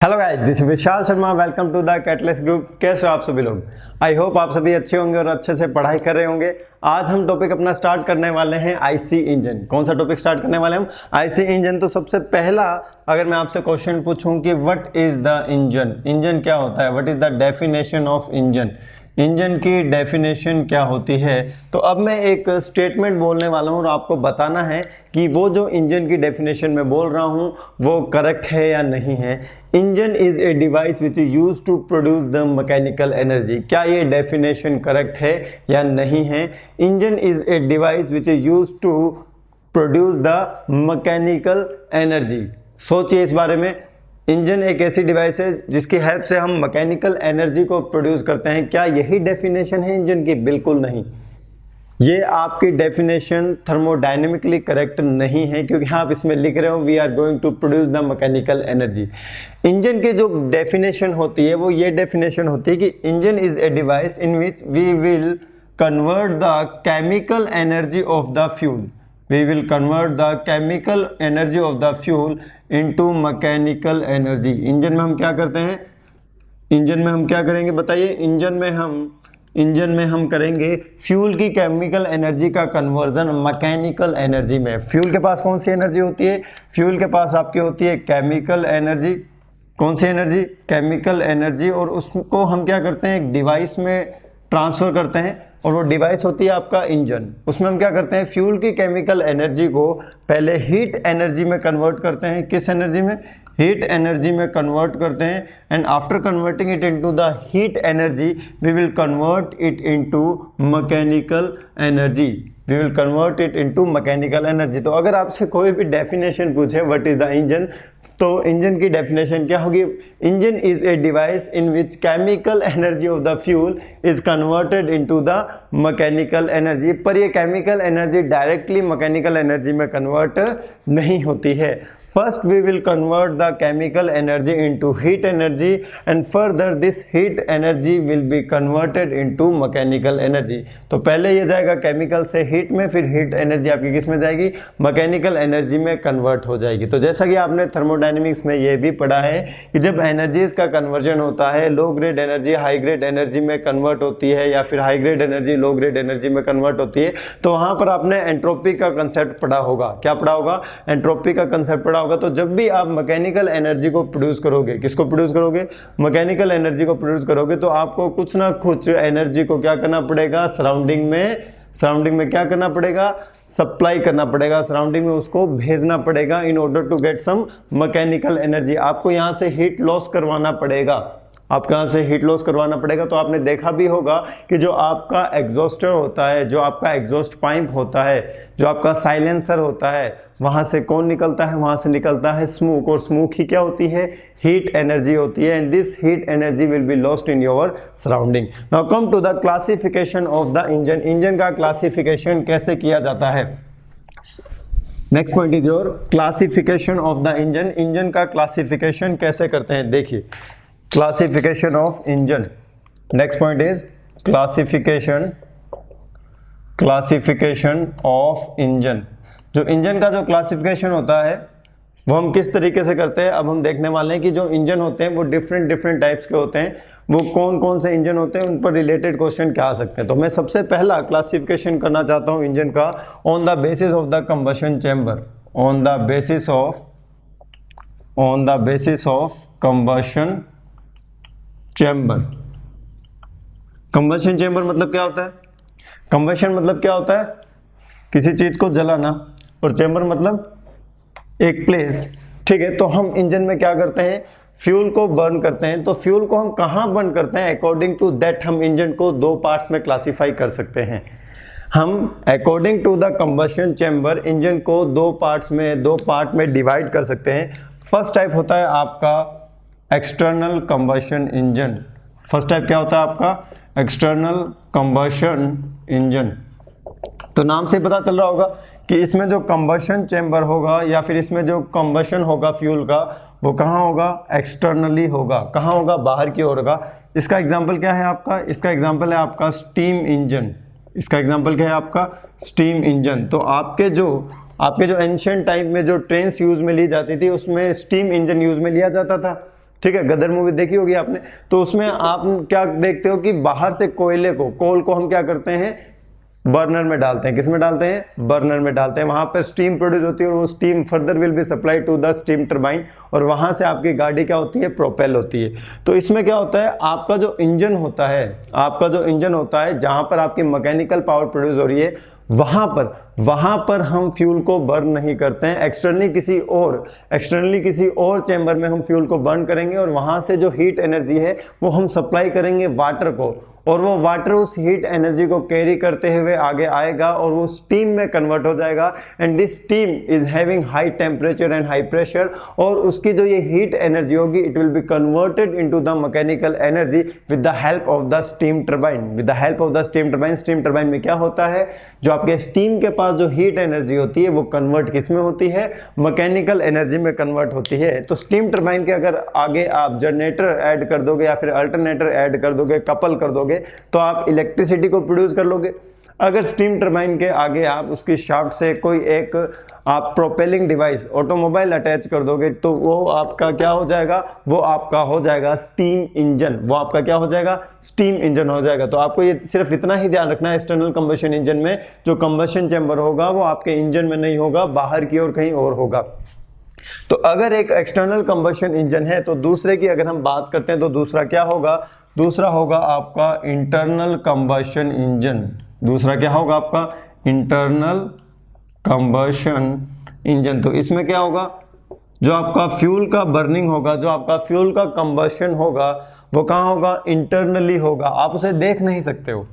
Hello guys, this Vishal Sharma. Welcome to the catalyst group. कैसे हो आप सभी लोग? आई होप आप सभी अच्छे होंगे और अच्छे से पढ़ाई कर रहे होंगे। आज हम टॉपिक अपना स्टार्ट करने वाले हैं आईसी इंजन। कौन सा टॉपिक स्टार्ट करने वाले हैं हम? IC engine. तो सबसे पहला अगर मैं आपसे क्वेश्चन पूछूं कि what is the engine, engine क्या होता है, what is the definition of engine, engine की डेफिनेशन क्या होती है, तो अब मैं एक स्टेटमेंट बोलने वाला हूँ और आपको बताना है कि वो जो इंजन की डेफिनेशन में बोल रहा हूँ वो करेक्ट है या नहीं है। Engine is a device which is use to produce the mechanical energy. क्या ये डेफिनेशन करेक्ट है या नहीं है? Engine is a device which is use to produce the mechanical energy. सोचिए इस बारे में। इंजन एक ऐसी डिवाइस है जिसकी हेल्प से हम मैकेनिकल एनर्जी को प्रोड्यूस करते हैं। क्या यही डेफिनेशन है इंजन की? बिल्कुल नहीं। ये आपकी डेफिनेशन थर्मोडायनेमिकली करेक्ट नहीं है, क्योंकि आप इसमें लिख रहे हो we are going to produce the mechanical energy. Engine की जो डेफिनेशन होती है वो ये डेफिनेशन होती है कि engine is a device in which we will convert the chemical energy of the fuel. We will convert the chemical energy of the fuel into mechanical energy। Engine में हम क्या करते हैं? इंजन में हम क्या करेंगे बताइए? इंजन में हम करेंगे फ्यूल की केमिकल एनर्जी का कन्वर्जन मैकेनिकल एनर्जी में। फ्यूल के पास कौन सी एनर्जी होती है? फ्यूल के पास आपकी होती है केमिकल एनर्जी। कौन सी एनर्जी? Chemical energy. और उसको हम क्या करते हैं? एक डिवाइस में ट्रांसफ़र करते हैं और वो डिवाइस होती है आपका इंजन। उसमें हम क्या करते हैं? फ्यूल की केमिकल एनर्जी को पहले हीट एनर्जी में कन्वर्ट करते हैं। किस एनर्जी में? हीट एनर्जी में कन्वर्ट करते हैं। And after converting it into the heat energy we will convert it into mechanical energy. We will convert it into mechanical energy. तो अगर आपसे कोई भी डेफिनेशन पूछे व्हाट इज द इंजन, तो इंजन की डेफिनेशन क्या होगी? Engine is a device in which chemical energy of the fuel is converted into the mechanical energy. पर ये chemical energy directly mechanical energy में कन्वर्ट नहीं होती है। First we will convert the chemical energy into heat energy and further this heat energy will be converted into mechanical energy। तो पहले ये जाएगा केमिकल से हीट में, फिर हीट एनर्जी आपकी किस में जाएगी? मैकेनिकल एनर्जी में कन्वर्ट हो जाएगी। तो जैसा कि आपने थर्मोडायनेमिक्स में ये भी पढ़ा है कि जब एनर्जीज का कन्वर्जन होता है, low grade energy high grade energy में कन्वर्ट होती है या फिर high grade energy low grade energy में कन्वर्ट होती है, तो वहाँ पर आपने एंट्रोपी का कंसेप्ट पढ़ा होगा। क्या पढ़ा होगा? एंट्रोपी का कंसेप्ट पढ़ा होगा। तो जब भी आप मैकेनिकल एनर्जी को प्रोड्यूस करोगे, किसको प्रोड्यूस करोगे? मैकेनिकल एनर्जी को प्रोड्यूस करोगे, तो आपको कुछ ना कुछ एनर्जी को क्या करना पड़ेगा? सराउंडिंग में क्या करना पड़ेगा? सप्लाई करना पड़ेगा। सराउंडिंग में उसको भेजना पड़ेगा in order to get some mechanical energy. आपको यहाँ से हीट लॉस करवाना पड़ेगा। आपको यहाँ से हीट लॉस करवाना पड़ेगा। तो आपने देखा भी होगा कि जो आपका एग्जॉस्टर होता है, जो आपका एग्जॉस्ट पाइप होता है, जो आपका साइलेंसर होता है, वहाँ से कौन निकलता है? वहाँ से निकलता है स्मोक। और स्मोक ही क्या होती है? हीट एनर्जी होती है। And this heat energy will be lost in your surrounding. Now come to the classification of the engine. Engine का क्लासिफिकेशन कैसे किया जाता है? Next point is your classification of the engine. Engine का classification कैसे करते हैं? देखिए, classification of engine. Next point is classification of engine. जो इंजन का जो क्लासिफिकेशन होता है वो हम किस तरीके से करते हैं, अब हम देखने वाले हैं कि जो इंजन होते हैं वो डिफरेंट टाइप्स के होते हैं। वो कौन कौन से इंजन होते हैं, उन पर रिलेटेड क्वेश्चन क्या आ सकते हैं। तो मैं सबसे पहला क्लासिफिकेशन करना चाहता हूं इंजन का on the basis of the combustion chamber. On the basis of combustion chamber. Combustion chamber मतलब क्या होता है? कंबशन मतलब क्या होता है? किसी चीज को जलाना। और चैम्बर मतलब एक प्लेस। ठीक है, तो हम इंजन में क्या करते हैं? फ्यूल को बर्न करते हैं। तो फ्यूल को हम कहाँ बर्न करते हैं? अकॉर्डिंग टू दैट हम इंजन को दो पार्ट्स में क्लासीफाई कर सकते हैं। हम according to the combustion chamber engine को दो पार्ट में डिवाइड कर सकते हैं। फर्स्ट टाइप होता है आपका external combustion engine. First type क्या होता है आपका? External combustion engine. तो नाम से पता चल रहा होगा कि इसमें जो कंबशन चैम्बर होगा या फिर इसमें जो कंबशन होगा फ्यूल का, वो कहाँ होगा? एक्सटर्नली होगा। कहाँ होगा? बाहर की ओर होगा। इसका एग्जाम्पल क्या है आपका? इसका एग्जाम्पल है आपका स्टीम इंजन। इसका एग्जाम्पल क्या है आपका? Steam engine. तो आपके जो एंशिएंट टाइम में जो ट्रेन्स यूज में ली जाती थी उसमें स्टीम इंजन यूज में लिया जाता था। ठीक है, गदर मूवी देखी होगी आपने। तो उसमें आप क्या देखते हो कि बाहर से कोयले को, कोल को हम क्या करते हैं, बर्नर में डालते हैं। किस में डालते हैं, बर्नर में डालते हैं। वहां पर स्टीम प्रोड्यूस होती है और वो steam further will be supply to the steam turbine, और वहां से आपकी गाड़ी क्या होती है, प्रोपेल होती है। तो इसमें क्या होता है, आपका जो इंजन होता है, आपका जो इंजन होता है, जहां पर आपकी मैकेनिकल पावर प्रोड्यूस हो रही है, वहां पर हम फ्यूल को बर्न नहीं करते हैं। एक्सटर्नली किसी और चैम्बर में हम फ्यूल को बर्न करेंगे, और वहां से जो हीट एनर्जी है वो हम सप्लाई करेंगे वाटर को, और वो वाटर उस हीट एनर्जी को कैरी करते हुए आगे आएगा और वो स्टीम में कन्वर्ट हो जाएगा। And this steam is having high temperature and high pressure, और उसकी जो ये हीट एनर्जी होगी it will be converted into the mechanical energy with the help of the steam turbine. With the help of the steam turbine, steam turbine में क्या होता है, जो आपके स्टीम के पास जो हीट एनर्जी होती है वो कन्वर्ट किस में होती है, मैकेनिकल एनर्जी में कन्वर्ट होती है। तो स्टीम टरबाइन के अगर आगे आप जनरेटर ऐड कर दोगे या फिर अल्टरनेटर ऐड कर दोगे, कपल कर दोगे, तो आप इलेक्ट्रिसिटी को प्रोड्यूस कर लोगे। अगर स्टीम टरबाइन के आगे आप उसकी शाफ्ट से कोई एक आप प्रोपेलिंग डिवाइस, ऑटोमोबाइल अटैच कर दोगे, तो वो आपका क्या हो जाएगा, वो आपका हो जाएगा स्टीम इंजन। वो आपका क्या हो जाएगा, स्टीम इंजन हो जाएगा। तो आपको ये सिर्फ इतना ही ध्यान रखना है, एक्सटर्नल कंबशन इंजन में जो कंबशन चैम्बर होगा वो आपके इंजन में नहीं होगा, बाहर की ओर कहीं और होगा। तो अगर एक एक्सटर्नल कंबशन इंजन है, तो दूसरे की अगर हम बात करते हैं तो दूसरा क्या होगा, दूसरा होगा आपका इंटरनल कंबशन इंजन। दूसरा क्या होगा आपका, इंटरनल कंबशन इंजन। तो इसमें क्या होगा, जो आपका फ्यूल का बर्निंग होगा, जो आपका फ्यूल का कंबशन होगा, वो कहाँ होगा, इंटरनली होगा। आप उसे देख नहीं सकते हो।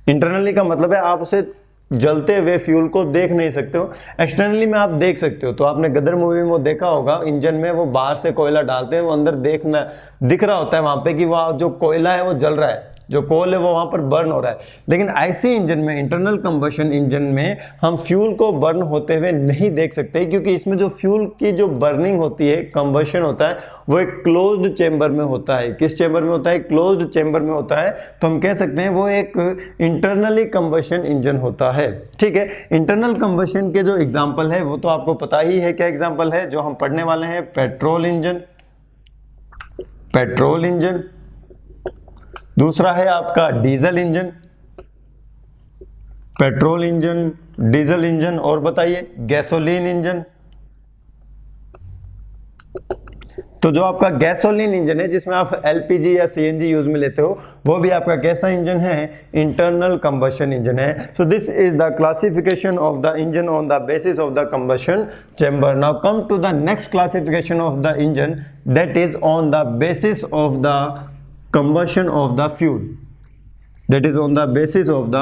इंटरनली का मतलब है आप उसे जलते हुए फ्यूल को देख नहीं सकते हो, एक्सटर्नली में आप देख सकते हो। तो आपने गदर मूवी में वो देखा होगा, इंजन में वो बाहर से कोयला डालते हैं, वो अंदर दिख रहा होता है वहां पे कि वह जो कोयला है वो जल रहा है, जो कोल है वो वहां पर बर्न हो रहा है। लेकिन ऐसे इंजन में, इंटरनल कंबशन इंजन में, हम फ्यूल को बर्न होते हुए नहीं देख सकते, क्योंकि इसमें जो फ्यूल की जो बर्निंग होती है, कंबशन होता है, वो एक क्लोज्ड चेंबर में होता है। किस चेंबर में होता है, क्लोज्ड चेंबर में होता है। तो हम कह सकते हैं वो एक इंटरनली कंबशन इंजन होता है। ठीक है, इंटरनल कंबशन के जो एग्जाम्पल है वो तो आपको पता ही है क्या एग्जाम्पल है जो हम पढ़ने वाले हैं, पेट्रोल इंजन, पेट्रोल इंजन। दूसरा है आपका diesel engine, petrol engine, diesel engine, और बताइए गैसोलीन इंजन। तो जो आपका गैसोलीन इंजन है जिसमें आप एलपीजी या सीएनजी यूज में लेते हो, वो भी आपका कैसा इंजन है, इंटरनल कंबशन इंजन है। So this is the classification of the engine on the basis of the combustion chamber. Now come to the next classification of the engine, that is on the basis of the combustion of the fuel, that is on the basis of the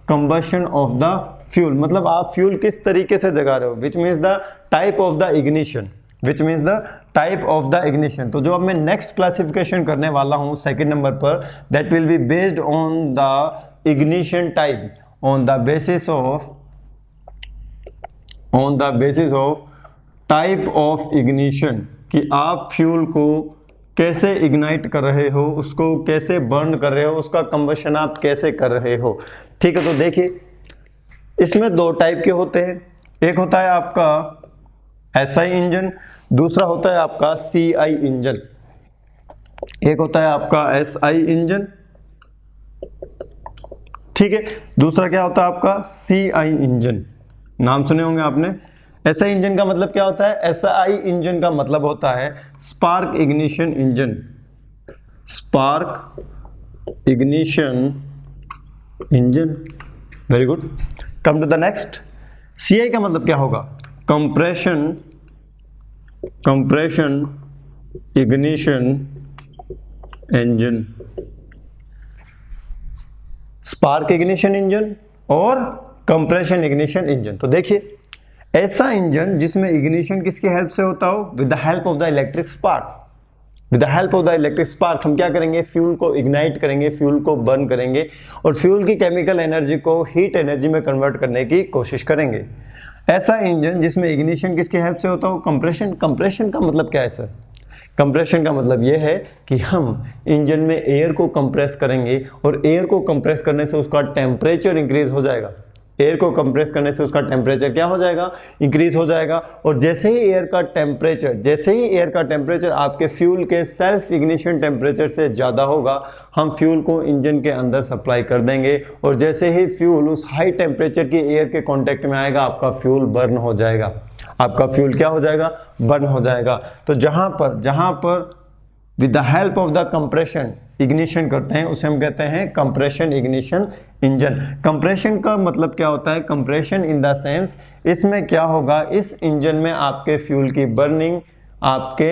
combustion of the fuel। मतलब आप fuel किस तरीके से जगा रहे हो, which means the type of the ignition, which means the type of the ignition। तो जो अब मैं next classification करने वाला हूँ सेकंड नंबर पर, that will be based on the ignition type, on the basis of type of ignition, कि आप फ्यूल को कैसे इग्नाइट कर रहे हो, उसको कैसे बर्न कर रहे हो, उसका कंबशन आप कैसे कर रहे हो। ठीक है, तो देखिए इसमें दो टाइप के होते हैं, एक होता है आपका एसआई इंजन, दूसरा होता है आपका सीआई इंजन। एक होता है आपका एसआई इंजन, ठीक है, दूसरा क्या होता है आपका सीआई इंजन। नाम सुने होंगे आपने। एसआई इंजन का मतलब क्या होता है, एसआई इंजन का मतलब होता है spark ignition engine, spark ignition engine. Very good, come to the next. CI का मतलब क्या होगा, compression ignition engine, spark ignition engine और कंप्रेशन इग्निशन इंजन। तो देखिए ऐसा इंजन जिसमें इग्निशन किसकी हेल्प से होता हो, with the help of the electric spark. With the help of the electric spark हम क्या करेंगे, फ्यूल को इग्नाइट करेंगे, फ्यूल को बर्न करेंगे और फ्यूल की केमिकल एनर्जी को हीट एनर्जी में कन्वर्ट करने की कोशिश करेंगे। ऐसा इंजन जिसमें इग्निशन किसकी हेल्प से होता हो, कंप्रेशन। कंप्रेशन का मतलब क्या है सर, कंप्रेशन का मतलब यह है कि हम इंजन में एयर को कंप्रेस करेंगे और एयर को कंप्रेस करने से उसका टेम्परेचर इंक्रीज हो जाएगा। एयर को कंप्रेस करने से उसका टेम्परेचर क्या हो जाएगा, इंक्रीज हो जाएगा। और जैसे ही एयर का टेम्परेचर आपके फ्यूल के सेल्फ इग्निशन टेम्परेचर से ज़्यादा होगा, हम फ्यूल को इंजन के अंदर सप्लाई कर देंगे। और जैसे ही फ्यूल उस हाई टेम्परेचर की एयर के कांटेक्ट में आएगा, आपका फ्यूल बर्न हो जाएगा, आपका फ्यूल क्या हो जाएगा, बर्न हो जाएगा। तो जहाँ पर with the help of the compression ignition करते हैं, उसे हम कहते हैं कंप्रेशन इग्निशन इंजन। कंप्रेशन का मतलब क्या होता है, कंप्रेशन इन द सेंस, इसमें क्या होगा, इस इंजन में आपके फ्यूल की बर्निंग आपके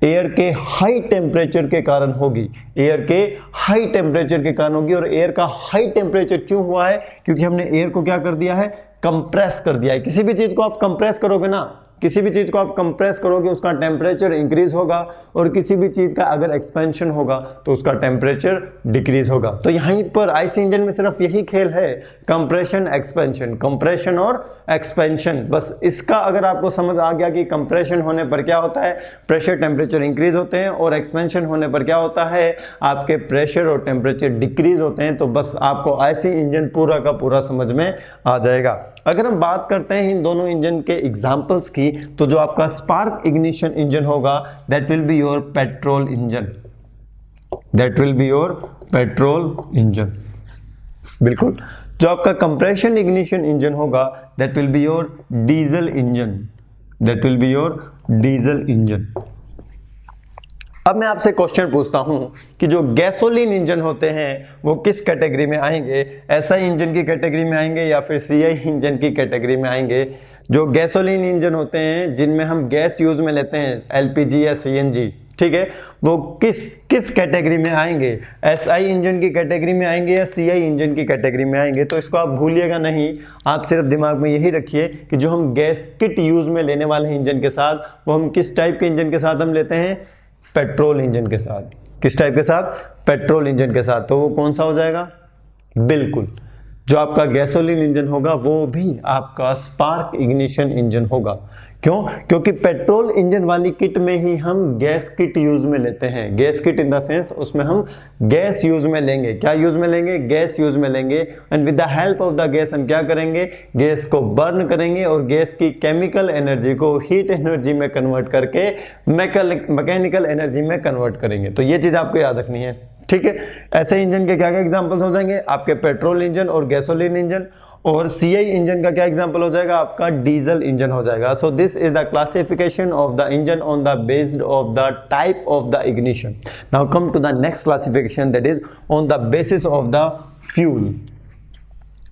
एयर के हाई टेम्परेचर के कारण होगी, एयर के हाई टेम्परेचर के कारण होगी। और एयर का हाई टेम्परेचर क्यों हुआ है, क्योंकि हमने एयर को क्या कर दिया है, कंप्रेस कर दिया है। किसी भी चीज को आप कंप्रेस करोगे ना, किसी भी चीज को आप कंप्रेस करोगे उसका टेम्परेचर इंक्रीज होगा, और किसी भी चीज का अगर एक्सपेंशन होगा तो उसका टेम्परेचर डिक्रीज होगा। तो यहीं पर आईसी इंजन में सिर्फ यही खेल है, कंप्रेशन एक्सपेंशन, कंप्रेशन और एक्सपेंशन। बस इसका अगर आपको समझ आ गया कि कंप्रेशन होने पर क्या होता है, प्रेशर टेम्परेचर इंक्रीज होते हैं, और एक्सपेंशन होने पर क्या होता है, आपके प्रेशर और टेम्परेचर डिक्रीज होते हैं, तो बस आपको आईसी इंजन पूरा का पूरा समझ में आ जाएगा। अगर हम बात करते हैं इन दोनों इंजन के एग्जाम्पल्स की, तो जो आपका स्पार्क इग्निशन इंजन होगा, that will be your petrol engine, that will be your petrol engine, बिल्कुल। जो आपका कंप्रेशन इग्निशन इंजन होगा, that will be your diesel engine, that will be your diesel engine. अब मैं आपसे क्वेश्चन पूछता हूं कि जो गैसोलीन इंजन होते हैं वो किस कैटेगरी में आएंगे, एसआई इंजन की कैटेगरी में आएंगे या फिर सीआई इंजन की कैटेगरी में आएंगे। जो गैसोलीन इंजन होते हैं जिनमें हम गैस यूज में लेते हैं, एलपीजी या सीएनजी, ठीक है, वो किस कैटेगरी में आएंगे, एसआई इंजन की कैटेगरी में आएंगे या सीआई इंजन की कैटेगरी में आएंगे। तो इसको आप भूलिएगा नहीं, आप सिर्फ दिमाग में यही रखिए कि जो हम गैस किट यूज में लेने वाले हैं इंजन के साथ, वो हम किस टाइप के इंजन के साथ हम लेते हैं, पेट्रोल इंजन के साथ। किस टाइप के साथ, पेट्रोल इंजन के साथ। तो वो कौन सा हो जाएगा, बिल्कुल जो आपका गैसोलीन इंजन होगा वो भी आपका स्पार्क इग्निशन इंजन होगा। क्यों, क्योंकि पेट्रोल इंजन वाली किट में ही हम गैस किट यूज में लेते हैं, gas kit in the sense उसमें हम गैस यूज में लेंगे, क्या यूज में लेंगे, गैस यूज में लेंगे। And with the help of the gas हम क्या करेंगे, गैस को बर्न करेंगे और गैस की केमिकल एनर्जी को हीट एनर्जी में कन्वर्ट करके मैकेनिकल एनर्जी में कन्वर्ट करेंगे। तो ये चीज आपको याद रखनी है, ठीक है। ऐसे इंजन के क्या क्या एग्जांपल्स हो जाएंगे, आपके पेट्रोल इंजन और गैसोलीन इंजन। और सीआई इंजन का क्या एग्जांपल हो जाएगा, आपका डीजल इंजन हो जाएगा। So this is the classification of the engine on the based of the type of the ignition. Now come to the next classification, that is on the basis of the fuel,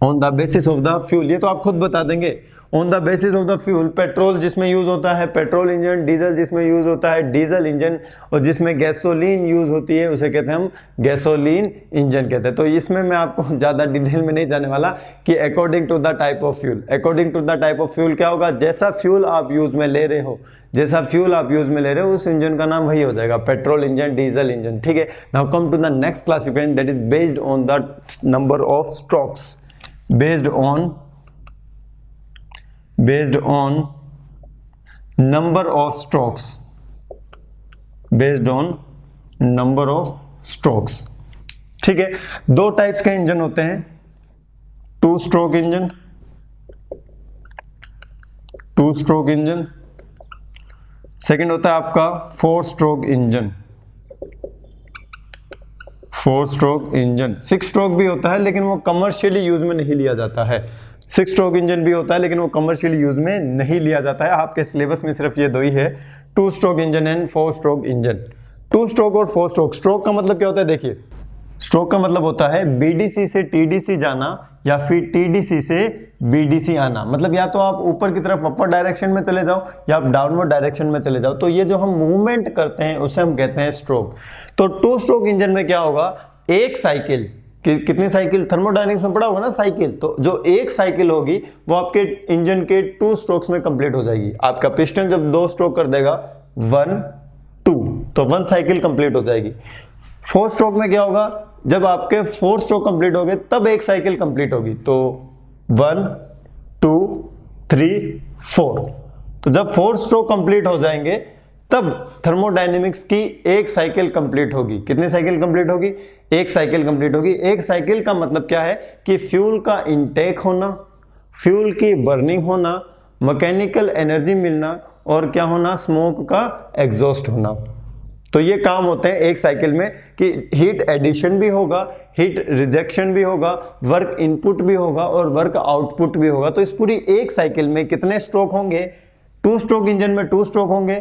on the basis of the fuel. ये तो आप खुद बता देंगे, on the basis of the fuel, petrol जिसमें use होता है petrol engine, diesel जिसमें यूज होता है डीजल इंजन, और जिसमें गैसोलीन यूज होती है उसे कहते हैं हम गैसोलीन इंजन कहते हैं। तो इसमें मैं आपको ज्यादा डिटेल में नहीं जाने वाला कि according to the type of fuel, according to the type of fuel क्या होगा, जैसा फ्यूल आप यूज में ले रहे हो, जैसा फ्यूल आप यूज में ले रहे हो उस इंजन का नाम वही हो जाएगा, पेट्रोल इंजन, डीजल इंजन, ठीक है। Now come to the next classification, that is based on the number of strokes, based on number of strokes, based on number of strokes, ठीक है। दो टाइप्स के इंजन होते हैं, 2 stroke engine, 2 stroke engine, second होता है आपका 4 stroke engine, 4 stroke engine. 6 stroke भी होता है लेकिन वो कमर्शियली यूज में नहीं लिया जाता है, 6 स्ट्रोक इंजन भी होता है लेकिन वो कमर्शियली यूज में नहीं लिया जाता है। आपके सिलेबस में सिर्फ ये दो ही है, 2 stroke engine and 4 stroke engine. 2 stroke और 4 स्ट्रोक, स्ट्रोक का मतलब क्या होता है, देखिए स्ट्रोक का मतलब होता है बीडीसी से टीडीसी जाना या फिर टीडीसी से बीडीसी आना। मतलब या तो आप ऊपर की तरफ अपर डायरेक्शन में चले जाओ या आप डाउनवर्ड डायरेक्शन में चले जाओ। तो ये जो हम मूवमेंट करते हैं उसे हम कहते हैं स्ट्रोक। तो 2 स्ट्रोक इंजन में क्या होगा, एक साइकिल, कितनी साइकिल, थर्मोडायनेमिक्स में पढ़ा होगा ना साइकिल, तो जो एक साइकिल होगी वो आपके इंजन के 2 स्ट्रोक्स में कंप्लीट हो जाएगी। आपका पिस्टन जब 2 स्ट्रोक कर देगा 1 2, तो 1 साइकिल कंप्लीट हो जाएगी। 4 स्ट्रोक में क्या होगा, जब आपके 4 स्ट्रोक कंप्लीट हो गए तब एक साइकिल कंप्लीट होगी। तो 1 2 3 4, तो जब 4 स्ट्रोक कंप्लीट हो जाएंगे तब थर्मोडायनेमिक्स की एक साइकिल कंप्लीट होगी। कितनी साइकिल कंप्लीट होगी, एक साइकिल कंप्लीट होगी। एक साइकिल का मतलब क्या है कि फ्यूल का इनटेक होना फ्यूल की बर्निंग होना, मैकेनिकल एनर्जी मिलना और क्या होना, स्मोक का एग्जॉस्ट होना। तो ये काम होते हैं एक साइकिल में कि हीट एडिशन भी होगा, हीट रिजेक्शन भी होगा, वर्क इनपुट भी होगा और वर्क आउटपुट भी होगा। तो इस पूरी एक साइकिल में कितने स्ट्रोक होंगे, 2 स्ट्रोक इंजन में 2 स्ट्रोक होंगे,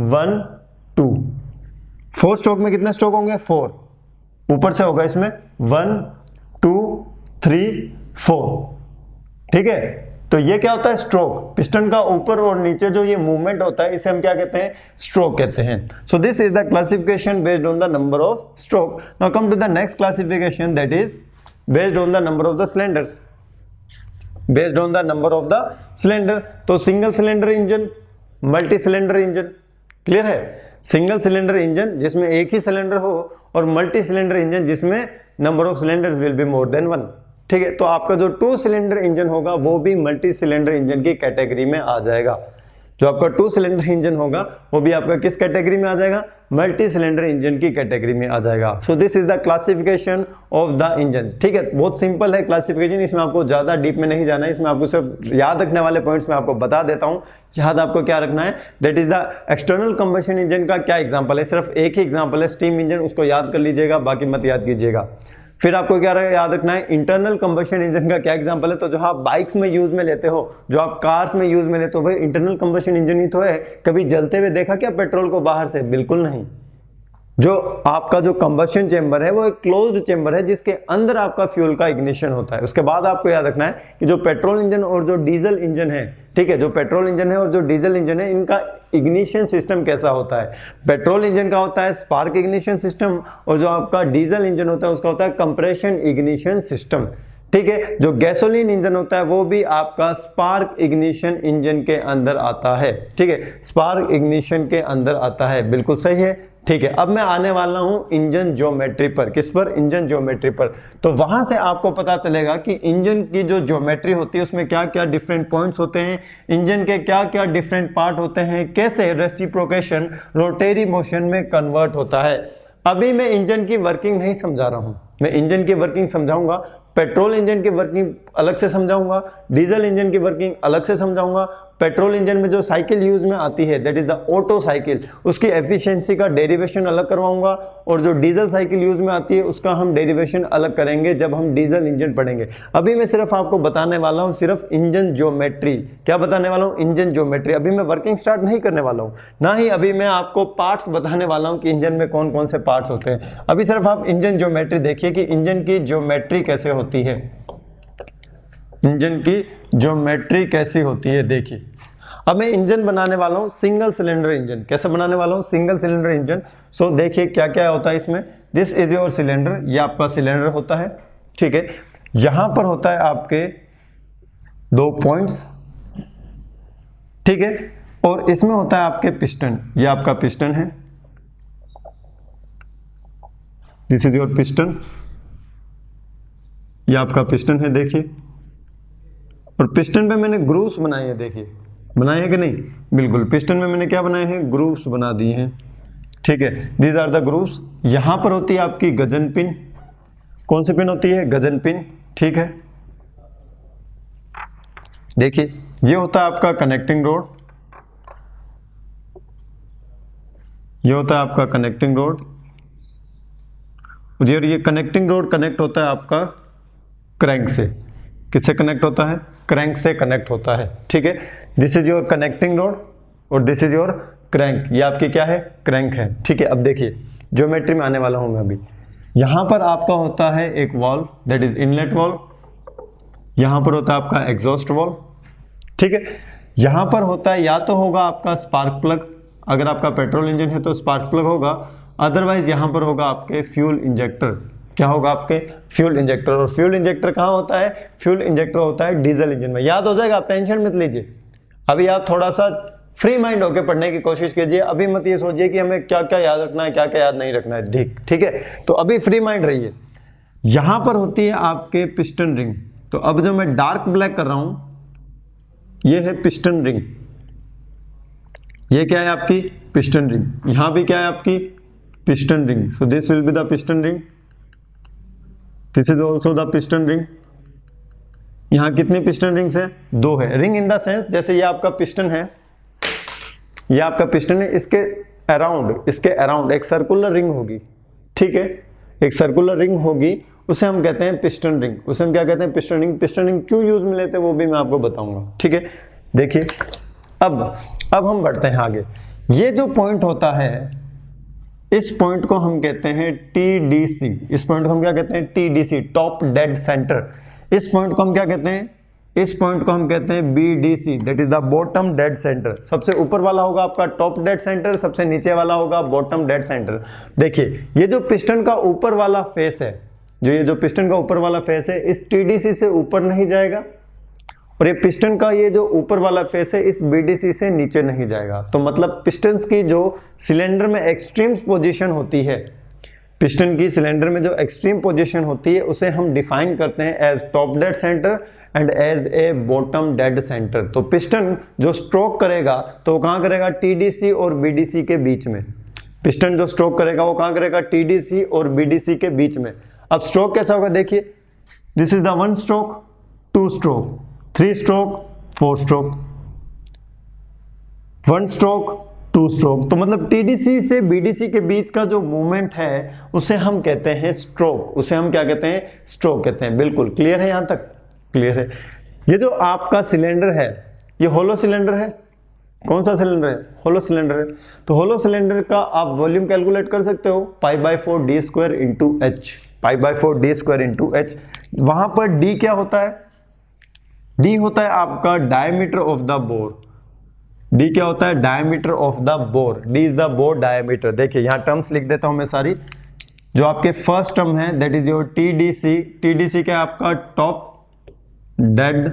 1 2। 4 स्ट्रोक में कितने स्ट्रोक होंगे, 4। ऊपर से होगा इसमें 1 2 3 4। ठीक है, तो ये क्या होता है, स्ट्रोक। पिस्टन का ऊपर और नीचे जो ये मूवमेंट होता है इसे हम क्या कहते हैं, स्ट्रोक कहते हैं। So this is the classification based on the number of stroke. Now come to the next classification, that is based on the number of the cylinders. Based on the number of the cylinder, तो single cylinder engine, multi cylinder engine, clear है। Single cylinder engine जिसमें एक ही cylinder हो और multi cylinder engine जिसमें number of cylinders will be more than 1। ठीक है, तो आपका जो 2 सिलेंडर इंजन होगा वो भी मल्टी सिलेंडर इंजन की कैटेगरी में आ जाएगा। जो आपका 2 सिलेंडर इंजन होगा वो भी आपका किस कैटेगरी में आ जाएगा, मल्टी सिलेंडर इंजन की कैटेगरी में आ जाएगा। So this is the classification of the engine. ठीक है, बहुत सिंपल है क्लासिफिकेशन, इसमें आपको ज्यादा डीप में नहीं जाना है, इसमें आपको सिर्फ याद रखने वाले पॉइंट्स मैं आपको बता देता हूं। याद आपको क्या रखना है, that is the external combustion engine का क्या एग्जाम्पल है, सिर्फ एक ही एग्जाम्पल है स्टीम इंजन, उसको याद कर लीजिएगा, बाकी मत याद कीजिएगा। फिर आपको क्या याद रखना है, इंटरनल कंबशन इंजन का क्या एग्जांपल है, तो जो आप बाइक्स में यूज में लेते हो, जो आप कार्स में यूज में लेते हो, भाई इंटरनल कंबशन इंजन ही तो है। कभी जलते हुए देखा क्या पेट्रोल को बाहर से, बिल्कुल नहीं। जो आपका जो कंबशन चेंबर है वो एक क्लोज्ड चेंबर है जिसके अंदर आपका फ्यूल का इग्निशन होता है। उसके बाद आपको याद रखना है कि जो पेट्रोल इंजन और जो डीजल इंजन है, ठीक है, जो पेट्रोल इंजन है और जो डीजल इंजन है, इनका इग्निशन सिस्टम कैसा होता है। पेट्रोल इंजन का होता है स्पार्क इग्निशन सिस्टम और जो आपका डीजल इंजन होता है उसका होता है कंप्रेशन इग्निशन सिस्टम। ठीक है, जो गैसोलीन इंजन होता है वो भी आपका स्पार्क इग्निशन इंजन के अंदर आता है। ठीक है, स्पार्क इग्निशन के अंदर आता है, बिल्कुल सही है। ठीक है, अब मैं आने वाला हूं इंजन ज्योमेट्री पर। किस पर, इंजन ज्योमेट्री पर। तो वहां से आपको पता चलेगा कि इंजन की जो ज्योमेट्री होती है उसमें क्या क्या डिफरेंट पॉइंट्स होते हैं, इंजन के क्या क्या डिफरेंट पार्ट होते हैं, कैसे रेसिप्रोकेशन रोटेरी मोशन में कन्वर्ट होता है। अभी मैं इंजन की वर्किंग नहीं समझा रहा हूं, मैं इंजन की वर्किंग समझाऊंगा, पेट्रोल इंजन की वर्किंग अलग से समझाऊंगा, डीजल इंजन की वर्किंग अलग से समझाऊंगा। पेट्रोल इंजन में जो साइकिल यूज में आती है that is the auto cycle, उसकी एफिशिएंसी का डेरिवेशन अलग करवाऊंगा, और जो डीजल साइकिल यूज में आती है उसका हम डेरिवेशन अलग करेंगे जब हम डीजल इंजन पढ़ेंगे। अभी मैं सिर्फ आपको बताने वाला हूं सिर्फ इंजन ज्योमेट्री। क्या बताने वाला हूं, इंजन ज्योमेट्री। अभी मैं वर्किंग स्टार्ट नहीं करने वाला हूं, ना ही अभी मैं आपको पार्ट्स बताने वाला हूं कि इंजन में कौन कौन से पार्ट्स होते हैं। अभी सिर्फ आप इंजन ज्योमेट्री देखिए कि इंजन की ज्योमेट्री कैसे होती है, इंजन की ज्योमेट्री कैसी होती है। देखिए, अब मैं इंजन बनाने वाला हूं सिंगल सिलेंडर इंजन। कैसे बनाने वाला हूं, सिंगल सिलेंडर इंजन। सो देखिए क्या क्या होता है इसमें। दिस इज योर सिलेंडर, ये आपका सिलेंडर होता है। ठीक है, यहां पर होता है आपके 2 पॉइंट्स, ठीक है, और इसमें होता है आपके पिस्टन। ये आपका पिस्टन है, दिस इज योर पिस्टन, ये आपका पिस्टन है। देखिए, और पिस्टन पे मैंने ग्रूव्स बनाए हैं। देखिए, बनाए हैं कि नहीं, बिल्कुल। पिस्टन में मैंने क्या बनाए हैं, ग्रूव्स बना दिए हैं। ठीक है, दीज आर द ग्रूव्स। यहां पर होती है आपकी गजन पिन। कौन सी पिन होती है, गजन पिन। ठीक है, देखिए ये होता है आपका कनेक्टिंग रोड, ये होता है आपका कनेक्टिंग रोड, और ये कनेक्टिंग रोड कनेक्ट होता है आपका क्रैंक से। किससे कनेक्ट होता है, क्रैंक से कनेक्ट होता है। ठीक है, this is your connecting road और दिस इज योर क्रैंक। ये आपकी क्या है, क्रैंक है। ठीक है, अब देखिए ज्योमेट्री में आने वाला हूं मैं अभी। यहां पर आपका होता है एक valve, that is inlet valve. यहां पर होता है आपका एग्जॉस्ट वॉल्व। ठीक है, यहां पर होता है या तो होगा आपका स्पार्क प्लग, अगर आपका पेट्रोल इंजन है तो स्पार्क प्लग होगा, अदरवाइज यहां पर होगा आपके फ्यूल इंजेक्टर। क्या होगा, आपके फ्यूल इंजेक्टर। और फ्यूल इंजेक्टर कहाँ होता है, फ्यूल इंजेक्टर होता है डीजल इंजन में। याद हो जाएगा, आप टेंशन मत लीजिए। अभी आप थोड़ा सा फ्री माइंड होकर पढ़ने की कोशिश कीजिए। अभी मत ये सोचिए कि हमें क्या क्या याद रखना है, क्या क्या याद नहीं रखना है। ठीक है, तो अभी फ्री माइंड रहिए। यहां पर होती है आपके पिस्टन रिंग। तो अब जो मैं डार्क ब्लैक कर रहा हूं ये है पिस्टन रिंग। ये क्या है आपकी पिस्टन रिंग। यहां भी क्या है आपकी piston ring. So this will be the piston ring, this is also the piston ring. यहाँ कितनी पिस्टन रिंग्स है? 2 है। रिंग इन द सेंस जैसे ये आपका पिस्टन है, ये आपका पिस्टन है, इसके अराउंड एक सर्कुलर रिंग होगी, ठीक है, एक सर्कुलर रिंग होगी, उसे हम कहते हैं पिस्टन रिंग। उसे हम क्या कहते हैं? Piston ring. पिस्टन रिंग क्यों यूज में लेते हैं वो भी मैं आपको बताऊंगा, ठीक है। देखिए अब हम बढ़ते हैं आगे। ये जो पॉइंट होता है, इस पॉइंट को हम कहते हैं TDC। इस पॉइंट को हम क्या कहते हैं? TDC, top dead centre. इस पॉइंट को हम क्या कहते हैं? इस पॉइंट को हम कहते हैं BDC, that is the bottom dead centre. सबसे ऊपर वाला होगा आपका टॉप डेड सेंटर, सबसे नीचे वाला होगा बॉटम डेड सेंटर। देखिए ये जो पिस्टन का ऊपर वाला फेस है, ये जो पिस्टन का ऊपर वाला फेस है, इस TDC से ऊपर नहीं जाएगा, और ये पिस्टन का ये जो ऊपर वाला फेस है इस BDC से नीचे नहीं जाएगा। तो मतलब पिस्टन्स की जो सिलेंडर में एक्सट्रीम पोजीशन होती है, पिस्टन की सिलेंडर में जो एक्सट्रीम पोजीशन होती है उसे हम डिफाइन करते हैं as top dead centre and as a bottom dead centre. तो पिस्टन जो स्ट्रोक करेगा तो वो कहाँ करेगा? TDC और BDC के बीच में। पिस्टन जो स्ट्रोक करेगा वो कहाँ करेगा? TDC और BDC के बीच में। अब स्ट्रोक कैसा होगा? देखिए, this is the 1 stroke, 2 stroke, 3 stroke, 4 stroke, 1 stroke, 2 stroke. तो मतलब TDC से BDC के बीच का जो मूवमेंट है उसे हम कहते हैं स्ट्रोक। उसे हम क्या कहते हैं? स्ट्रोक कहते हैं। बिल्कुल क्लियर है? यहां तक क्लियर है? ये जो आपका सिलेंडर है, ये होलो सिलेंडर है। कौन सा सिलेंडर है? होलो सिलेंडर है। तो होलो सिलेंडर का आप वॉल्यूम कैलकुलेट कर सकते हो, π/4d² into h, π/4d² into h। वहां पर d क्या होता है? d होता है आपका diameter of the bore. d क्या होता है? Diameter of the bore. d is the bore diameter. देखिए यहां टर्म्स लिख देता हूं मैं सारी। जो आपके फर्स्ट टर्म है that is your TDC। TDC क्या है आपका? Top dead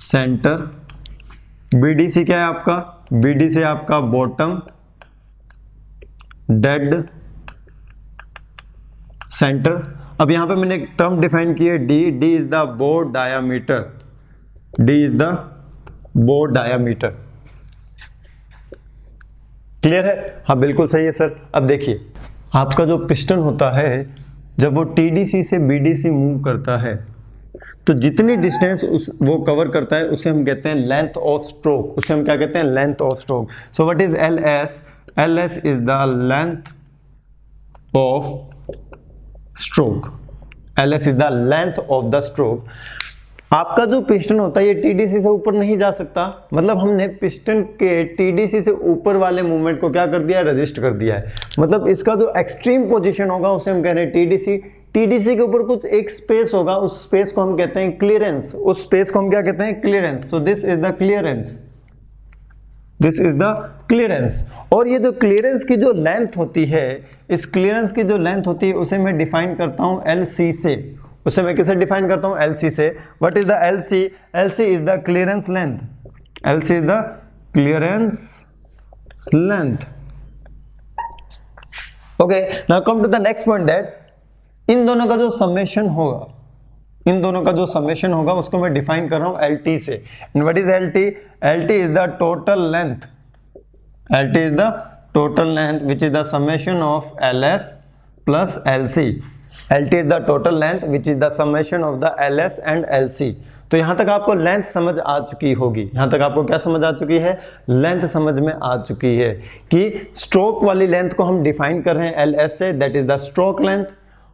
centre. BDC क्या है आपका? BDC आपका बॉटम डेड सेंटर। अब यहां पे मैंने एक टर्म डिफाइन की है D is the bore diameter. D is the bore diameter. Clear है? हाँ बिल्कुल सही है सर। अब देखिए आपका जो पिस्टन होता है जब वो TDC से BDC मूव करता है तो जितनी डिस्टेंस वो कवर करता है उसे हम कहते हैं लेंथ ऑफ स्ट्रोक। उसे हम क्या कहते हैं? Length of stroke. So what is LS? LS is the length of stroke. LS is the length of the stroke. आपका जो पिस्टन होता है ये TDC से ऊपर नहीं जा सकता, मतलब हमने पिस्टन के TDC से ऊपर वाले मूवमेंट को क्या कर दिया है? रजिस्ट कर दिया है। मतलब इसका जो एक्सट्रीम पोजीशन होगा उसे हम कह रहे हैं TDC। TDC के ऊपर कुछ एक स्पेस होगा, उस स्पेस को हम कहते हैं क्लियरेंस। उस स्पेस को हम क्या कहते हैं? Clearance. So this is the clearance, this is the clearance. और ये जो क्लियरेंस की जो लेंथ होती है, इस क्लियरेंस की जो लेंथ होती है उसे मैं डिफाइन करता हूं LC से। उसे मैं किसे डिफाइन करता हूं? LC से। What is the LC? LC is the clearance length. LC is the clearance length. Okay, now come to the next point that इन दोनों का जो समेशन होगा, इन दोनों का जो समेशन होगा उसको मैं डिफाइन कर रहा हूं LT से। And what is LT? LT is the total length. LT is the total length which is the summation of LS plus LC। LT is the total length which is the summation of the LS and LC। तो यहां तक आपको length समझ आ चुकी होगी। यहां तक आपको क्या समझ आ चुकी है? लेंथ समझ में आ चुकी है कि स्ट्रोक वाली लेंथ को हम डिफाइन कर रहे हैं LS से, that is the stroke length.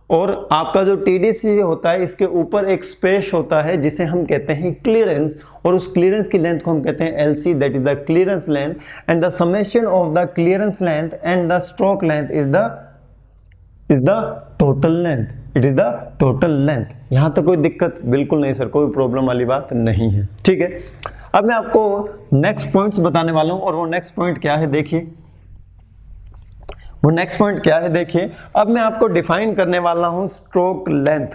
और आपका जो TDC होता है इसके ऊपर एक स्पेस होता है जिसे हम कहते हैं क्लियरेंस, और उस क्लियरेंस की लेंथ को हम कहते हैं LC, that is the clearance length. And the summation of the clearance length and the stroke length is the total length. It is the total length. यहां तक कोई दिक्कत? बिल्कुल नहीं सर, कोई प्रॉब्लम वाली बात नहीं है, ठीक है। अब मैं आपको नेक्स्ट पॉइंट्स बताने वाला हूं, और वो नेक्स्ट पॉइंट क्या है देखिए, वो नेक्स्ट पॉइंट क्या है देखिए। अब मैं आपको डिफाइन करने वाला हूं स्ट्रोक लेंथ।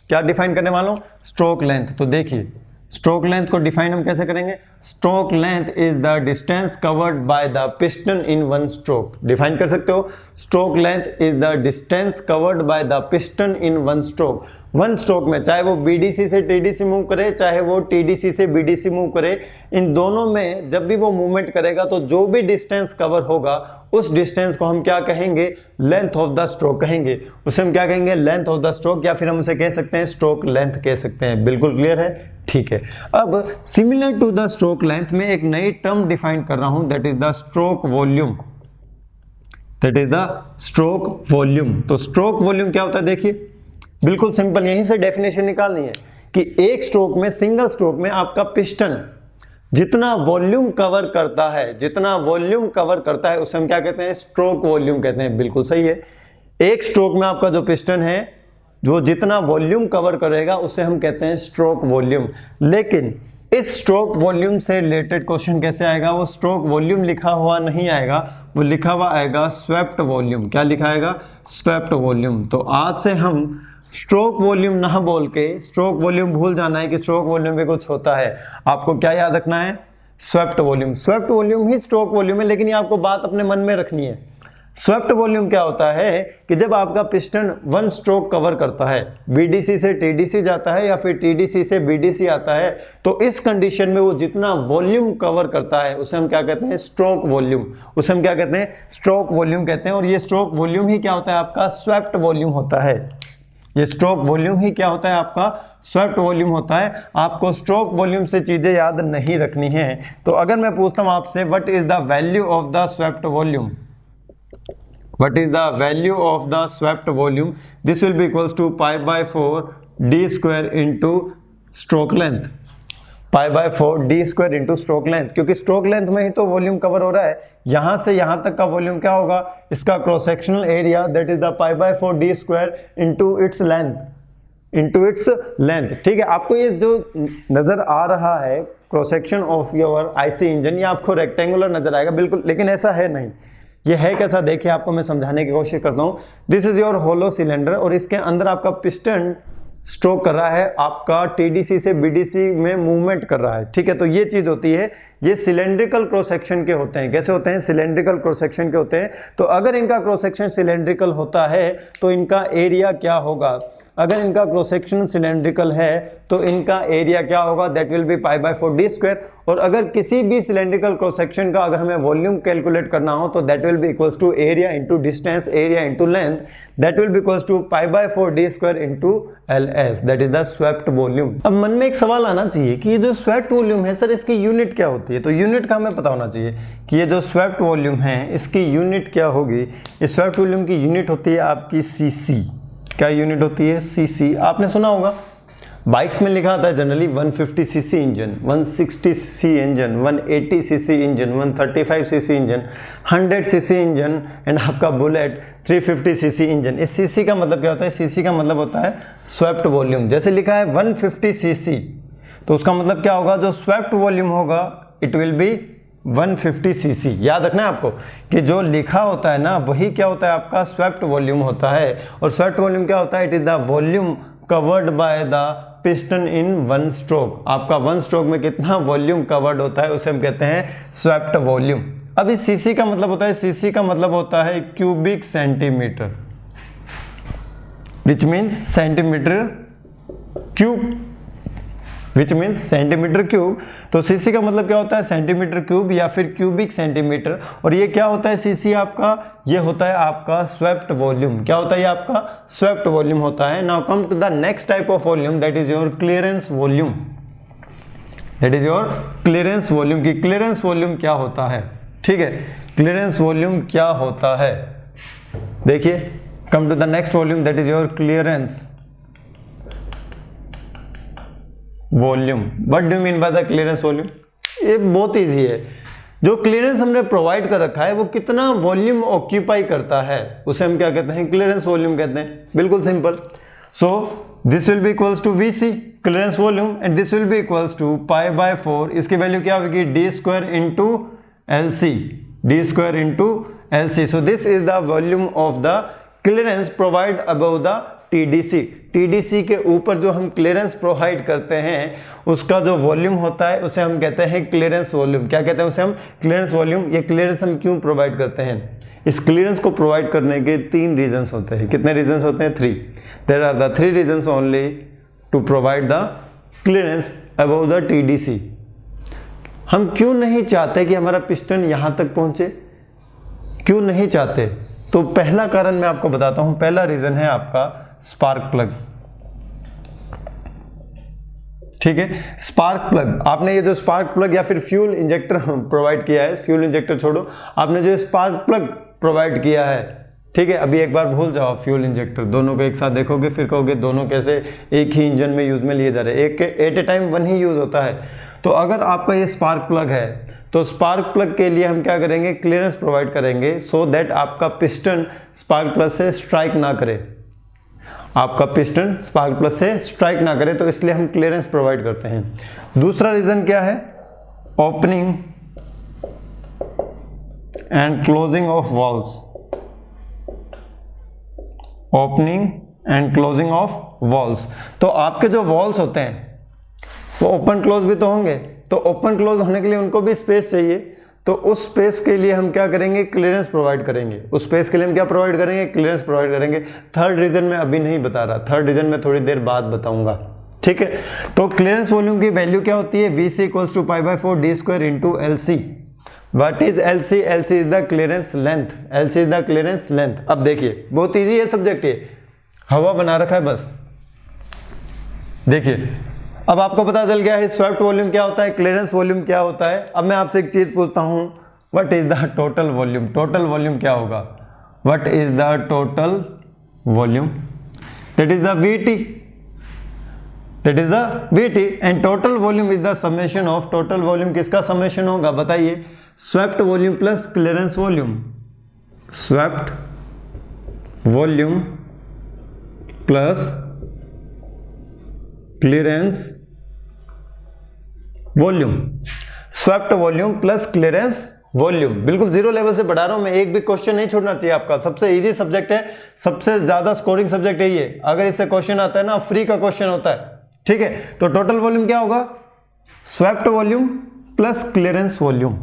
क्या डिफाइन करने वाला हूं? Stroke length. तो देखिए स्ट्रोक लेंथ को डिफाइन हम कैसे करेंगे? Stroke length is the distance covered by the piston in 1 stroke. Define कर सकते हो, stroke length is the distance covered by the piston in 1 stroke. One stroke में, चाहे वो बीडीसी से टीडीसी मूव करे, चाहे वो टीडीसी से बीडीसी मूव करे, इन दोनों में जब भी वो मूवमेंट करेगा तो जो भी डिस्टेंस कवर होगा उस डिस्टेंस को हम क्या कहेंगे, लेंथ ऑफ द स्ट्रोक कहेंगे। उसे हम क्या कहेंगे, लेंथ ऑफ द स्ट्रोक, या फिर हम उसे कह सकते हैं स्ट्रोक लेंथ कह सकते हैं। बिल्कुल क्लियर है, ठीक है। अब similar to the stroke length में एक नई टर्म डिफाइन कर रहा हूं, that is the stroke volume. That is the stroke volume. तो स्ट्रोक वॉल्यूम क्या होता है, देखिए बिल्कुल सिंपल, यहीं से डेफिनेशन निकालनी है कि एक स्ट्रोक में, सिंगल स्ट्रोक में आपका पिस्टन जितना वॉल्यूम कवर करता है, जितना वॉल्यूम कवर करता है उसे हम क्या कहते हैं, स्ट्रोक वॉल्यूम कहते हैं। बिल्कुल सही है, एक स्ट्रोक में आपका जो पिस्टन है जो जितना वॉल्यूम कवर करेगा उसे हम कहते हैं स्ट्रोक वॉल्यूम। लेकिन इस स्ट्रोक वॉल्यूम से रिलेटेड क्वेश्चन कैसे आएगा, वो स्ट्रोक वॉल्यूम लिखा हुआ नहीं आएगा, वो लिखा हुआ आएगा स्वेप्ट वॉल्यूम। क्या लिखा आएगा, स्वेप्ट वॉल्यूम। तो आज से हम स्ट्रोक वॉल्यूम ना बोल के स्ट्रोक वॉल्यूम भूल जाना है कि स्ट्रोक वॉल्यूम भी कुछ होता है। आपको क्या याद रखना है, स्वेप्ट वॉल्यूम। स्वेप्ट वॉल्यूम ही स्ट्रोक वॉल्यूम है, लेकिन ये आपको बात अपने मन में रखनी है। स्वेप्ट वॉल्यूम क्या होता है कि जब आपका पिस्टन वन स्ट्रोक कवर करता है, बीडीसी से टीडीसी जाता है या फिर टीडीसी से बीडीसी आता है, तो इस कंडीशन में वो जितना वॉल्यूम कवर करता है उसे हम क्या कहते हैं, स्ट्रोक वॉल्यूम। उसे हम क्या कहते हैं, स्ट्रोक वॉल्यूम कहते हैं। और ये स्ट्रोक वॉल्यूम ही क्या होता है, आपका स्वेप्ट वॉल्यूम होता है। ये स्ट्रोक वॉल्यूम ही क्या होता है, आपका स्वेप्ट वॉल्यूम होता है। आपको स्ट्रोक वॉल्यूम से चीजें याद नहीं रखनी है। तो अगर मैं पूछता हूं आपसे, what is the value of the swept volume, what is the value of the swept volume, this will be equals to pi by 4 d square into stroke length, pi by 4 d square into stroke length, क्योंकि stroke length में ही तो volume cover हो रहा है। यहां से यहां तक का वॉल्यूम क्या होगा, इसका cross sectional area, that is the pi by 4 d square into its length, into its length। ठीक है, आपको ये जो नजर आ रहा है cross section of your IC engine, ये आपको रेक्टेंगुलर नजर आएगा बिल्कुल, लेकिन ऐसा है नहीं। ये है कैसा, देखिए आपको मैं समझाने की कोशिश करता हूँ। This is your hollow cylinder और इसके अंदर आपका पिस्टन स्ट्रोक कर रहा है, आपका टीडीसी से बीडीसी में मूवमेंट कर रहा है। ठीक है, तो ये चीज होती है, ये सिलेंड्रिकल क्रॉस सेक्शन के होते हैं। कैसे होते हैं, सिलेंड्रिकल क्रॉस सेक्शन के होते हैं। तो अगर इनका क्रॉस सेक्शन सिलेंड्रिकल होता है तो इनका एरिया क्या होगा, अगर इनका क्रॉस सेक्शन सिलेंड्रिकल है तो इनका एरिया क्या होगा, that will B pi by 4 D square. और अगर किसी भी सिलेंड्रिकल क्रॉस सेक्शन का अगर हमें वॉल्यूम कैलकुलेट करना हो तो that will be equals to area into distance, area into length, that will be equals to pi by 4 D square into L S, that is the swept volume. अब मन में एक सवाल आना चाहिए कि ये जो स्वेप्ट वॉल्यूम है सर, इसकी यूनिट क्या होती है। तो यूनिट का हमें पता होना चाहिए कि ये जो स्वेप्ट वॉल्यूम है इसकी यूनिट क्या होगी। इस स्वेप्ट वॉल्यूम की यूनिट होती है आपकी सीसी। क्या यूनिट होती है, सीसी। आपने सुना होगा बाइक्स में लिखा आता है generally 150 CC engine, 160 CC engine, 180 CC engine, 135 CC engine, 100 CC engine and आपका बुलेट 350 सीसी इंजन। इस सीसी का मतलब क्या होता है, सीसी का मतलब होता है स्वेप्ट वॉल्यूम। जैसे लिखा है 150 सीसी तो उसका मतलब क्या होगा, जो स्वेप्ट वॉल्यूम होगा इट विल बी 150 सीसी। याद रखना है आपको कि जो लिखा होता है ना वही क्या होता है, आपका स्वेप्ट वॉल्यूम होता है। और स्वेप्ट वॉल्यूम क्या होता है, it is the volume covered by the piston in one stroke. आपका वन स्ट्रोक में कितना वॉल्यूम कवर्ड होता है उसे हम कहते हैं स्वेप्ट वॉल्यूम। अब इस सीसी का मतलब होता है, सीसी का मतलब होता है cubic centimetre, which means centimetre cube, which means centimetre cube. तो सीसी का मतलब क्या होता है, सेंटीमीटर क्यूब या फिर क्यूबिक सेंटीमीटर। और ये क्या होता है सीसी आपका, ये होता है आपका स्वेप्ट वॉल्यूम। क्या होता है ये आपका स्वेप्ट वॉल्यूम होता है। Now come to the next type of volume, that is your clearance volume. That is your clearance volume. की क्लियरेंस वॉल्यूम क्या होता है, ठीक है, क्लियरेंस वॉल्यूम क्या होता है। देखिए come to the next volume, that is your clearance volume. What do you mean by the clearance volume. ये बहुत इजी है, जो क्लियरेंस हमने प्रोवाइड कर रखा है वो कितना वॉल्यूम ऑक्यूपाई करता है उसे हम क्या कहते हैं, क्लियरेंस वॉल्यूम कहते हैं। बिल्कुल simple. So this will be equals to VC clearance volume and this will be equals to pi by 4, इसकी वैल्यू क्या होगी, D square into L C, D square into L C. So this is the volume of the clearance provide above the TDC. TDC के ऊपर जो हम clearance provide करते हैं उसका जो वॉल्यूम होता है उसे हम कहते हैं क्लियरेंस वॉल्यूम। क्या कहते हैं उसे हम? Clearance volume. ये क्लियरेंस हम क्यों प्रोवाइड करते हैं? इस क्लियरेंस को प्रोवाइड करने के 3 रीजंस होते हैं। कितने रीजंस होते हैं? 3। There are the 3 reasons only to provide the clearance above the TDC. हम क्यों नहीं चाहते कि हमारा पिस्टन यहां तक पहुंचे? क्यों नहीं चाहते? तो पहला कारण मैं आपको बताता हूं। पहला रीजन है आपका स्पार्क प्लग। ठीक है, स्पार्क प्लग। आपने ये जो स्पार्क प्लग या फिर फ्यूल इंजेक्टर प्रोवाइड किया है, फ्यूल इंजेक्टर छोड़ो, आपने जो स्पार्क प्लग प्रोवाइड किया है, ठीक है, अभी एक बार भूल जाओ फ्यूल इंजेक्टर, दोनों को एक साथ देखोगे फिर कहोगे दोनों कैसे एक ही इंजन में यूज में लिए जा रहे हैं। एक एट ए टाइम 1 ही यूज होता है। तो अगर आपका ये स्पार्क प्लग है तो स्पार्क प्लग के लिए हम क्या करेंगे? क्लियरेंस प्रोवाइड करेंगे सो दैट आपका पिस्टन स्पार्क प्लग से स्ट्राइक ना करे। आपका पिस्टन स्पार्क प्लग से स्ट्राइक ना करे, तो इसलिए हम क्लियरेंस प्रोवाइड करते हैं। दूसरा रीजन क्या है? Opening and closing of valves. Opening and closing of valves. तो आपके जो वॉल्स होते हैं वो ओपन क्लोज भी तो होंगे, तो ओपन क्लोज होने के लिए उनको भी स्पेस चाहिए। तो उस स्पेस के लिए हम क्या करेंगे? क्लियरेंस प्रोवाइड करेंगे। उस स्पेस के लिए हम क्या प्रोवाइड करेंगे? क्लियरेंस प्रोवाइड करेंगे। थर्ड रीजन मैं अभी नहीं बता रहा, थर्ड रीजन मैं थोड़ी देर बाद बताऊंगा। ठीक है, तो क्लियरेंस वॉल्यूम की वैल्यू क्या होती है? VC = π/4 d² into LC। What is LC? LC is the clearance length. LC is the clearance length. अब देखिए बहुत ईजी है सब्जेक्ट, ये हवा बना रखा है बस। देखिए अब आपको पता चल गया है स्वेप्ट वॉल्यूम क्या होता है, क्लियरेंस वॉल्यूम क्या होता है। अब मैं आपसे एक चीज पूछता हूं, what is the total volume? Total volume क्या होगा? What is the total volume? That is the VT। That is the VT and total volume is the summation of, total volume किसका समेशन होगा बताइए? Swept volume plus clearance volume. Swept volume plus clearance volume. Swept volume plus clearance volume. बिल्कुल zero level से बढ़ा रहा हूं मैं, एक भी क्वेश्चन नहीं छोड़ना चाहिए आपका। सबसे इजी सब्जेक्ट है, सबसे ज्यादा स्कोरिंग सब्जेक्ट है ये। अगर इससे क्वेश्चन आता है ना, फ्री का क्वेश्चन होता है। ठीक है, तो टोटल वॉल्यूम क्या होगा? Swept volume plus clearance volume.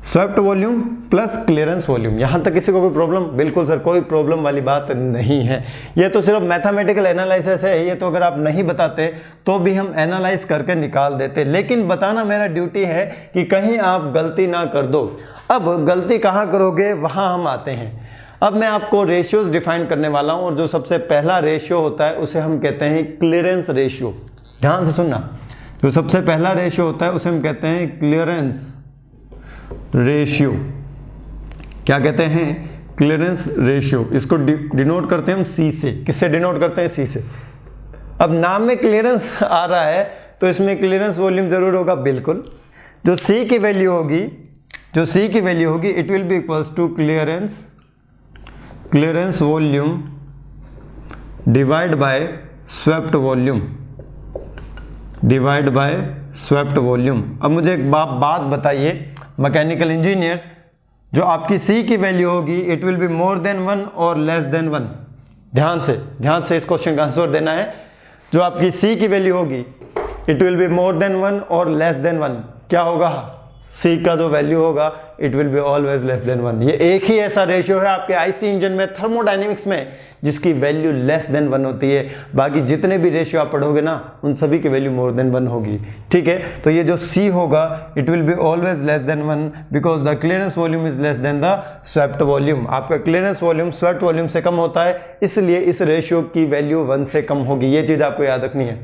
Swept volume plus clearance volume. यहां तक किसी को कोई प्रॉब्लम? बिल्कुल सर, कोई प्रॉब्लम वाली बात नहीं है। ये तो सिर्फ मैथमेटिकल एनालिसिस है, ये तो अगर आप नहीं बताते तो भी हम एनालाइज करके निकाल देते, लेकिन बताना मेरा ड्यूटी है कि कहीं आप गलती ना कर दो। अब गलती कहां करोगे वहां हम आते हैं। अब मैं आपको रेशियोज डिफाइन करने वाला हूं, और जो सबसे पहला रेशियो होता है उसे हम कहते हैं क्लियरेंस रेशियो। ध्यान से सुनना, जो सबसे पहला रेशियो होता है उसे हम कहते हैं क्लियरेंस रेशियो। क्या कहते हैं? Clearance ratio. इसको डिनोट करते हैं हम C से। किससे डिनोट करते हैं? C से। अब नाम में क्लियरेंस आ रहा है तो इसमें क्लियरेंस वॉल्यूम जरूर होगा, बिल्कुल। जो C की वैल्यू होगी, जो C की वैल्यू होगी, it will be equals to clearance volume divide by swept volume, divide by swept volume. अब मुझे एक बात बताइए, मैकेनिकल इंजीनियर्स, जो आपकी C की वैल्यू होगी it will be more than 1 और लेस देन 1। ध्यान से इस क्वेश्चन का आंसर देना है। जो आपकी C की वैल्यू होगी it will be more than 1 और लेस देन 1। क्या होगा? C का जो वैल्यू होगा it will be always less than 1। ये एक ही ऐसा रेशियो है आपके IC इंजन में, थर्मोडायनेमिक्स में, जिसकी वैल्यू लेस देन 1 होती है। बाकी जितने भी रेशियो आप पढ़ोगे ना, उन सभी की वैल्यू मोर देन 1 होगी। ठीक है, तो ये जो C होगा it will be always less than 1 because the clearance volume is less than the swept volume. आपका क्लियरेंस वॉल्यूम स्वेप्ट वॉल्यूम से कम होता है, इसलिए इस रेशियो की वैल्यू 1 से कम होगी। ये चीज आपको याद रखनी है,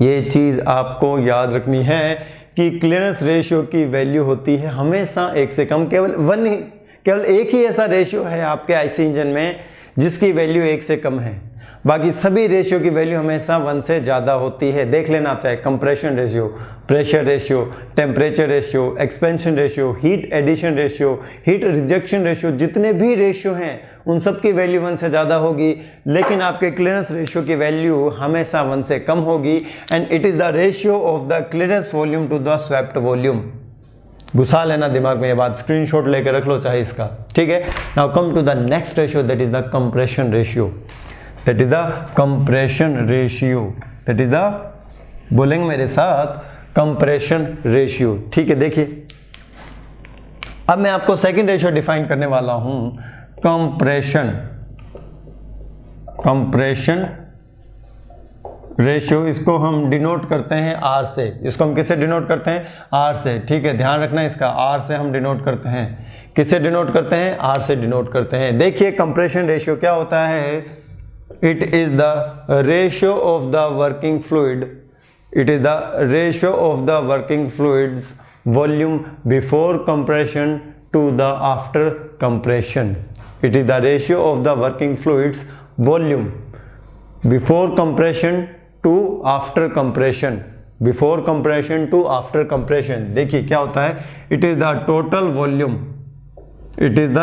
ये चीज आपको याद रखनी है कि क्लियरेंस रेशियो की वैल्यू होती है हमेशा 1 से कम। केवल एक ही ऐसा रेशियो है आपके IC इंजन में जिसकी वैल्यू 1 से कम है। बाकी सभी रेशियो की वैल्यू हमेशा 1 से ज़्यादा होती है। देख लेना आप, चाहे compression ratio, pressure ratio, temperature ratio, expansion ratio, heat addition ratio, heat rejection ratio, जितने भी रेशियो हैं उन सब की वैल्यू 1 से ज़्यादा होगी, लेकिन आपके क्लियरेंस रेशियो की वैल्यू हमेशा 1 से कम होगी। And it is the ratio of the clearance volume to the swept volume. घुसा लेना दिमाग में ये बात, स्क्रीनशॉट लेके रख लो चाहे इसका, ठीक है। Now come to the next ratio, that is the compression ratio, that is the compression ratio, that is the, बोलेंगे मेरे साथ, कंप्रेशन रेशियो, ठीक है। देखिए अब मैं आपको सेकंड रेशियो डिफाइन करने वाला हूं, कंप्रेशन रेशियो। इसको हम डिनोट करते हैं आर से, इसको हम किससे डिनोट करते हैं, आर से, ठीक है, ध्यान रखना इसका, आर से हम डिनोट करते हैं, किससे डिनोट करते हैं, आर से डिनोट करते हैं। देखिए कंप्रेशन रेशियो क्या होता है, it is the ratio of the working fluid, it is the ratio of the working fluids volume before compression to the after compression, it is the ratio of the working fluids volume before compression to after compression, before compression to after compression. देखिए क्या होता है, it is the total volume, it is the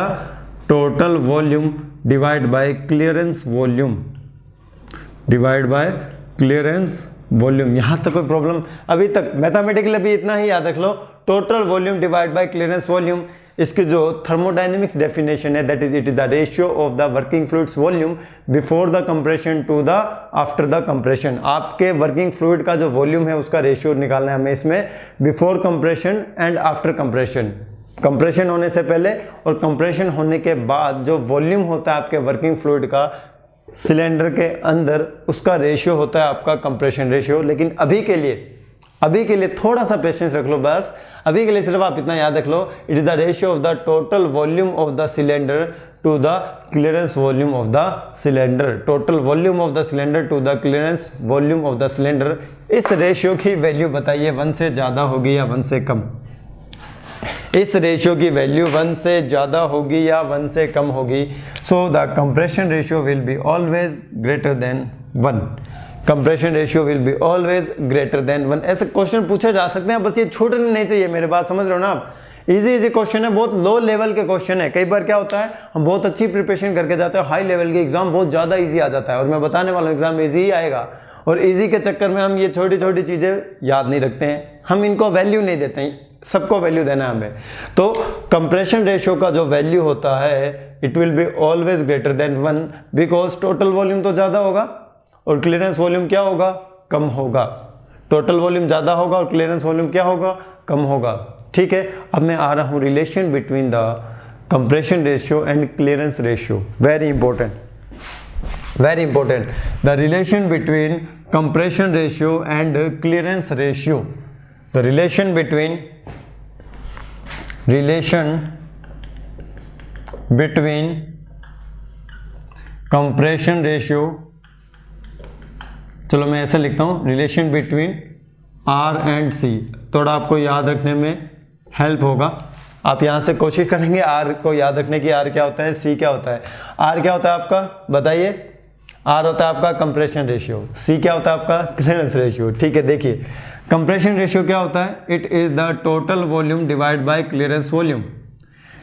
total volume divide by clearance volume, divide by clearance volume. यहां तक कोई problem अभी तक, mathematically अभी इतना ही याद रख लो, total volume divide by clearance volume. इसकी जो थर्मोडायनेमिक्स डेफिनेशन है, that is it is the ratio of the working fluids volume before the compression to the after the compression. आपके वर्किंग फ्लूइड का जो वॉल्यूम है उसका रेशियो निकालना है हमें इसमें, before compression and after compression, compression होने से पहले और कंप्रेशन होने के बाद जो वॉल्यूम होता है आपके वर्किंग फ्लूइड का सिलेंडर के अंदर, उसका रेशियो होता है आपका कंप्रेशन रेशियो। लेकिन अभी के लिए थोड़ा सा पेशेंस रख लो, बस अभी के लिए सिर्फ आप इतना याद रख लो, it is the ratio of the total volume of the cylinder to the clearance volume of the cylinder, total volume of the cylinder to the clearance volume of the cylinder. इस रेशियो की value बताइए 1 से ज्यादा होगी या 1 से कम, इस ratio की वैल्यू 1 से ज्यादा होगी या 1 से कम होगी। So the compression ratio will be always greater than 1, compression ratio will be always greater than 1। ऐसे क्वेश्चन पूछे जा सकते हैं, बस ये छूटने नहीं चाहिए, मेरे बात समझ रहे हो ना आप। इजी क्वेश्चन है, बहुत लो लेवल के क्वेश्चन है। कई बार क्या होता है, हम बहुत अच्छी प्रिपरेशन करके जाते हैं, हाई लेवल के एग्जाम बहुत ज्यादा इजी आ जाता है, और मैं बताने वाला हूँ एग्जाम इजी ही आएगा, और इजी के चक्कर में हम ये छोटी छोटी चीजें याद नहीं रखते हैं, हम इनको वैल्यू नहीं देते हैं, सबको वैल्यू देना है हमें। तो कंप्रेशन रेशियो का जो वैल्यू होता है, it will be always greater than 1, because total volume तो ज्यादा होगा और क्लियरेंस वॉल्यूम क्या होगा, कम होगा। टोटल वॉल्यूम ज्यादा होगा और क्लियरेंस वॉल्यूम क्या होगा, कम होगा, ठीक है। अब मैं आ रहा हूं relation between the compression ratio and clearance ratio, very important, very important, the relation between compression ratio and clearance ratio, the relation between compression ratio, चलो मैं ऐसे लिखता हूं, रिलेशन बिटवीन आर एंड सी, थोड़ा आपको याद रखने में हेल्प होगा। आप यहां से कोशिश करेंगे आर को याद रखने की, आर क्या होता है, सी क्या होता है। आर क्या होता है आपका, बताइए, आर होता है आपका कंप्रेशन रेशियो, सी क्या होता है आपका क्लियरेंस रेशियो, ठीक है। देखिए कंप्रेशन रेशियो क्या होता है, it is the total volume divide by clearance volume,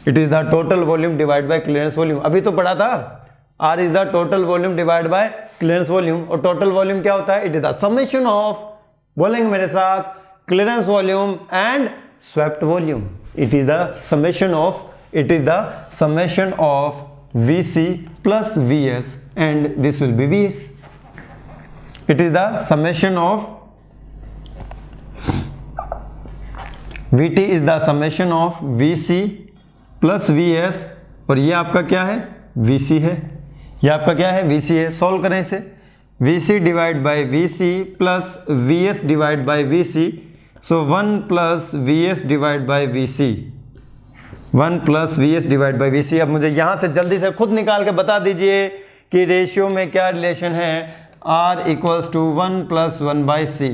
it is the total volume divide by clearance volume. अभी तो पढ़ा था, R is the total volume divide by clearance volume, और टोटल वॉल्यूम क्या होता है, it is the summation of, बोलेंगे मेरे साथ, clearance volume and swept volume. It is the summation of, it is the summation of VC plus VS and this will be VS. It is the summation of VT is the summation of VC plus VS, और ये आपका क्या है, VC है, ये आपका क्या है, VC है। सॉल्व करें इसे, VC divide by VC plus VS divide by VC, so 1 plus VS divide by VC, 1 plus VS divide by VC। अब मुझे यहाँ से जल्दी से खुद निकाल के बता दीजिए कि रेशियो में क्या रिलेशन है, R equals to 1 plus 1 by C,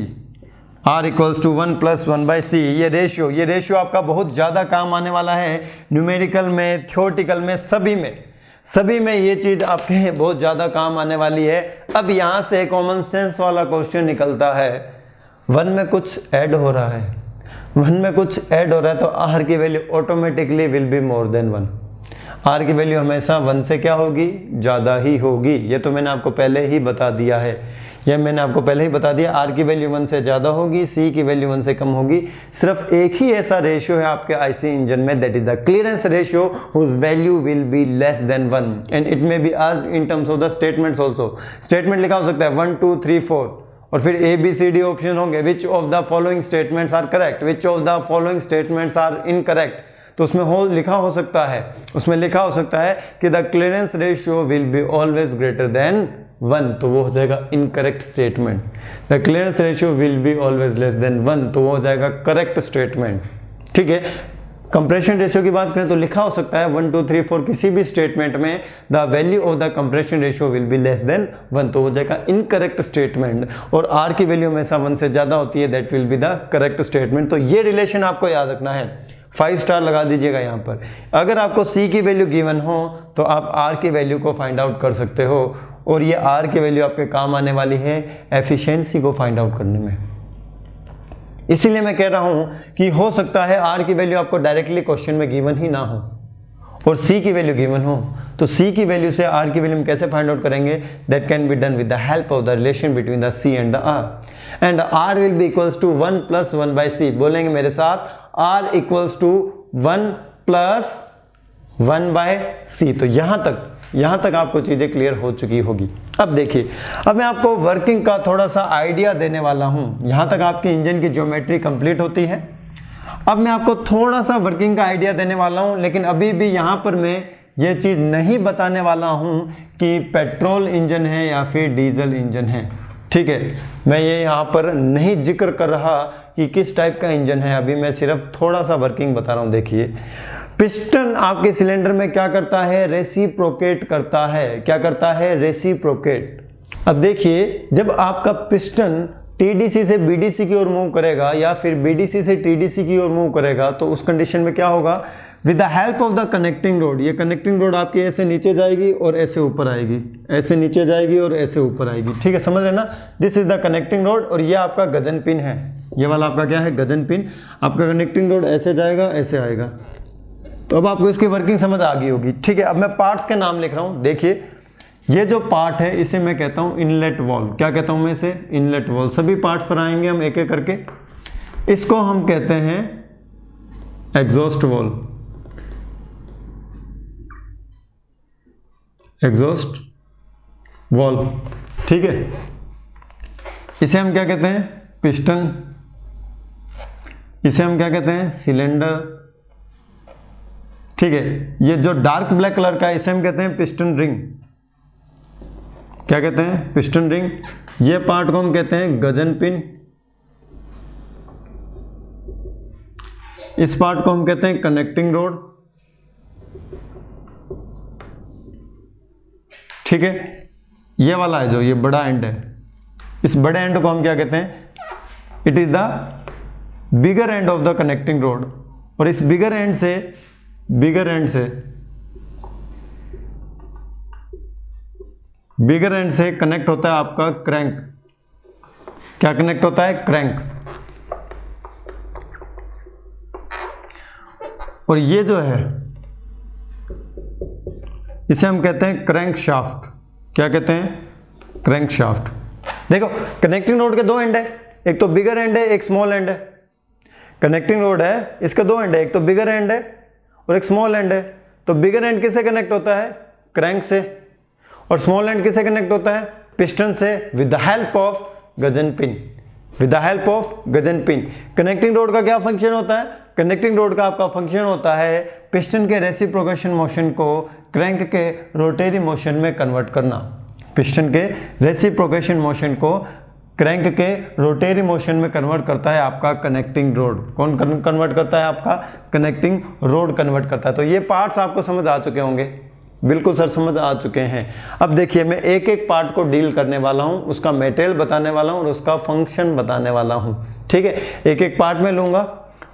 R equals to 1 plus 1 by C. ये रेशियो आपका बहुत ज़्यादा काम आने वाला है, न्यूमेरिकल में, थ्योरेटिकल में, सभी में ये चीज़ आपके बहुत ज़्यादा काम आने वाली है। अब यहाँ से कॉमन सेंस वाला क्वेश्चन निकलता है, 1 में कुछ ऐड हो रहा है, 1 में कुछ ऐड हो रहा है, तो R की value automatically will be more than 1, R की वैल्यू हमेशा 1 से क्या होगी, ज़्यादा ही होगी। ये तो मैंने आपको पहले ही बता दिया है, आर की वैल्यू 1 से ज़्यादा होगी, सी की वैल्यू 1 से कम होगी। सिर्फ एक ही ऐसा रेशियो है आपके आईसी इंजन में, that is the clearance ratio whose value will be less than 1 and it may be asked in terms of the statements also. Statement लिखा हो सकता है 1 2 3 4 और फिर A B C D option होंगे, which of the following statements are correct, which of the following statements are incorrect. तो उसमें लिखा हो सकता है कि the clearance ratio will be always greater than 1, तो वो हो जाएगा incorrect statement. The clearance ratio will be always less than 1, तो वो हो जाएगा करेक्ट स्टेटमेंट। ठीक है, कंप्रेशन रेशियो की बात करें तो लिखा हो सकता है 1 2 3 4 किसी भी स्टेटमेंट में the value of the compression ratio will be less than 1, तो हो जाएगा इनकरेक्ट स्टेटमेंट। और आर की वैल्यू हमेशा 1 से ज़्यादा होती है, that will be the correct statement. तो ये रिलेशन आपको याद रखना है, 5 स्टार लगा दीजिएगा यहाँ पर। अगर आपको सी की वैल्यू गिवन हो तो आप आर की वैल्यू को फाइंड आउट कर सकते हो, और ये आर की वैल्यू आपके काम आने वाली है एफिशिएंसी को फाइंड आउट करने में। इसीलिए मैं कह रहा हूं कि हो सकता है आर की वैल्यू आपको डायरेक्टली क्वेश्चन में गिवन ही ना हो और सी की वैल्यू गिवन हो, तो सी की वैल्यू से आर की वैल्यू हम कैसे फाइंड आउट करेंगे, that can be done with the help of the relation between the C and the R. And R will be equals to 1 + 1 by C. बोलेंगे मेरे साथ, R equals to 1 + 1 by C. तो यहां तक आपको चीजें clear हो चुकी होगी। अब देखिए, अब मैं आपको वर्किंग का थोड़ा सा आइडिया देने वाला हूं। यहां तक आपकी इंजन की ज्योमेट्री कंप्लीट होती है। अब मैं आपको थोड़ा सा वर्किंग का आइडिया देने वाला हूं, लेकिन अभी भी यहां पर मैं ये चीज नहीं बताने वाला हूं कि पेट्रोल इंजन है या फिर डीजल इंजन है। ठीक है, मैं ये यहाँ पर नहीं जिक्र कर रहा कि किस टाइप का इंजन है, अभी मैं सिर्फ थोड़ा सा वर्किंग बता रहा हूँ। देखिए, पिस्टन आपके सिलेंडर में क्या करता है, रेसिप्रोकेट करता है। क्या करता है, रेसिप्रोकेट। अब देखिए, जब आपका पिस्टन टीडीसी से बीडीसी की ओर मूव करेगा या फिर बीडीसी से टीडीसी की ओर मूव करेगा, तो उस कंडीशन में क्या होगा, with the help of the connecting road, ये कनेक्टिंग रोड आपकी ऐसे नीचे जाएगी और ऐसे ऊपर आएगी, ऐसे नीचे जाएगी और ऐसे ऊपर आएगी। ठीक है, समझ रहे ना, this is the connecting road और ये आपका गजन पिन है। ये वाला आपका क्या है, गजन पिन। आपका कनेक्टिंग रोड ऐसे जाएगा, ऐसे आएगा। तो अब आपको इसकी वर्किंग समझ आ गई होगी। ठीक है, अब मैं पार्ट्स के नाम लिख रहा हूं। देखिए, ये जो पार्ट है इसे मैं कहता हूं इनलेट वॉल्व। क्या कहता हूं मैं इसे, इनलेट वॉल्व। सभी पार्ट्स पर आएंगे हम एक एक करके। इसको हम कहते हैं एग्जॉस्ट वॉल्व, एग्जॉस्ट वॉल्व। ठीक है, इसे हम क्या कहते हैं, पिस्टन। इसे हम क्या कहते हैं, सिलेंडर। ठीक है, ये जो डार्क ब्लैक कलर का है इसे हम कहते हैं पिस्टन रिंग। क्या कहते हैं, पिस्टन रिंग। ये पार्ट को हम कहते हैं गजन पिन। इस पार्ट को हम कहते हैं कनेक्टिंग रोड। ठीक है, ये वाला है जो ये बड़ा एंड है, इस बड़े एंड को हम क्या कहते हैं, it is the bigger end of the connecting road. और इस बिगर एंड से कनेक्ट होता है आपका क्रैंक। क्या कनेक्ट होता है, क्रैंक। और ये जो है इसे हम कहते हैं क्रैंक शाफ्ट। क्या कहते हैं, क्रैंक शाफ्ट। देखो, कनेक्टिंग रोड के दो एंड है, एक तो बिगर एंड है, एक स्मॉल एंड है। कनेक्टिंग रोड है, इसके दो एंड है, एक तो बिगर एंड है और एक स्मॉल एंड है। तो बिगर एंड किससे कनेक्ट होता है, क्रैंक से, और स्मॉल एंड किससे कनेक्ट होता है, पिस्टन से, with the help of Gajan pin. With the help of Gajan pin. Connecting road का क्या फंक्शन होता है, कनेक्टिंग रोड का आपका फंक्शन होता है पिस्टन के रेसिप्रोकेशन मोशन को क्रैंक के रोटरी मोशन में कन्वर्ट करना। पिस्टन के रेसिप्रोकेशन मोशन को क्रैंक के रोटरी मोशन में कन्वर्ट करता है आपका कनेक्टिंग रोड। कौन कन्वर्ट करता है, आपका कनेक्टिंग रोड कन्वर्ट करता है। तो ये पार्ट्स आपको समझ आ चुके होंगे, बिल्कुल सर समझ आ चुके हैं। अब देखिए, मैं एक एक पार्ट को डील करने वाला हूं, उसका मटेरियल बताने वाला हूं और उसका फंक्शन बताने वाला हूं। ठीक है, एक एक पार्ट में लूंगा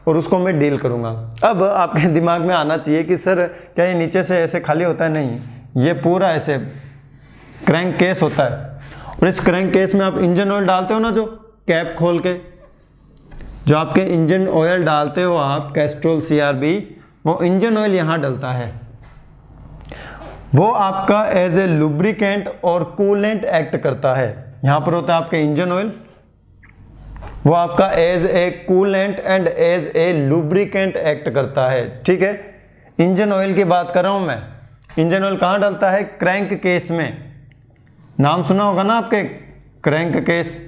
और उसको मैं डील करूंगा। अब आपके दिमाग में आना चाहिए कि सर क्या ये नीचे से ऐसे खाली होता है, नहीं, ये पूरा ऐसे क्रैंक केस होता है। और इस क्रैंक केस में आप इंजन ऑयल डालते हो ना, जो कैप खोल के जो आपके इंजन ऑयल डालते हो आप, कैस्ट्रोल CRB, वो इंजन ऑयल यहाँ डलता है। वो आपका एज ए लुब्रिकेंट और कूलेंट एक्ट करता है। यहाँ पर होता है आपका इंजन ऑयल, वो आपका as a coolant and as a lubricant act करता है। ठीक है, इंजन ऑयल की बात कर रहा हूँ मैं। इंजन ऑयल कहाँ डलता है? क्रैंक केस में। नाम सुना होगा ना आपके, क्रैंक केस,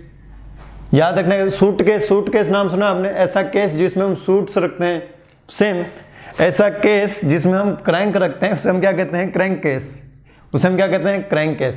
याद रखने। सूटकेस नाम सुना आपने? ऐसा केस जिसमें हम सूट्स रखते हैं, सेम ऐसा केस जिसमें हम क्रैंक रखते हैं उसे हम क्या कहते हैं? Crank case. उसे हम क्या कहते हैं? Crank case.